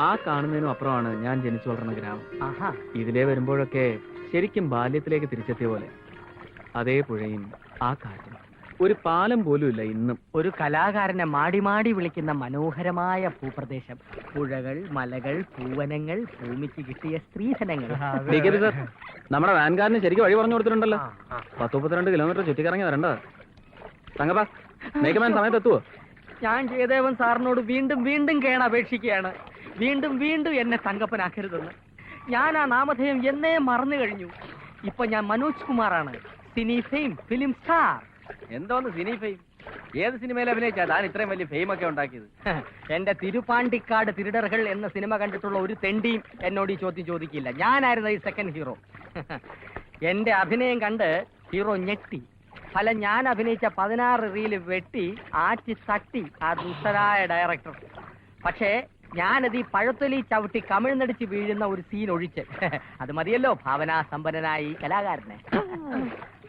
ആ കാണുന്നതിനും അപ്പുറമാണ് ഞാൻ ജനിച്ചു വളർന്ന ഗ്രാമം. ഇതിലേ വരുമ്പോഴൊക്കെ ശരിക്കും ബാല്യത്തിലേക്ക് തിരിച്ചെത്തിയ പോലെ. അതേ പുഴയും ആ കാറ്റും. ഒരു പാലം പോലും ഇല്ല ഇന്നും. ഒരു കലാകാരനെ മാടി മാടി വിളിക്കുന്ന മനോഹരമായ ഭൂപ്രദേശം. പുഴകൾ, മലകൾ, പൂവനങ്ങൾ, ഭൂമിക്ക് കിട്ടിയ സ്ത്രീധനങ്ങൾ. നമ്മുടെ വാൻകാരന് ശരിക്കും വഴി പറഞ്ഞു കൊടുത്തിട്ടുണ്ടല്ലോ. 10-32 കിലോമീറ്റർ ചുറ്റിക്കറങ്ങി വരേണ്ടത്. തങ്കപ്പാ, മേക്കമാൻ സമയത്ത് എത്തുവോ? ഞാൻ ജയദേവൻ സാറിനോട് വീണ്ടും വീണ്ടും കേണപേക്ഷിക്കുകയാണ്. വീണ്ടും വീണ്ടും എന്നെ തങ്കപ്പനാക്കരുതെന്ന്. ഞാൻ ആ നാമധേയം എന്നേ മറന്നു കഴിഞ്ഞു. ഇപ്പൊ ഞാൻ മനോജ് കുമാറാണ്, സിനി ഫെയിം, ഫിലിം സ്റ്റാർ. എന്തോന്ന് സിനി ഫെയിം? ഏത് സിനിമയിൽ അഭിനയിച്ചാ താൻ ഇത്രയും വലിയ ഫെയിം ഒക്കെ ഉണ്ടാക്കിയത്? എന്റെ തിരുപ്പാണ്ടിക്കാട് തിരുടറുകൾ എന്ന സിനിമ കണ്ടിട്ടുള്ള ഒരു തെണ്ടിയും എന്നോട് ഈ ചോദ്യം ചോദിക്കില്ല. ഞാനായിരുന്നു ഈ സെക്കൻഡ് ഹീറോ. എന്റെ അഭിനയം കണ്ട് ഹീറോ ഞെട്ടി. ഫലം ഞാൻ അഭിനയിച്ച 16 റീല് വെട്ടി ആറ്റി തട്ടി ആ ദുഷ്ടരായ ഡയറക്ടർ. പക്ഷേ ഞാനത് ഈ പഴത്തൊലി ചവിട്ടി കമിഴ്ന്നടിച്ച് വീഴുന്ന ഒരു സീൻ ഒഴിച്ച് അത് മതിയല്ലോ ഭാവനാസമ്പന്നനായി കലാകാരനെ.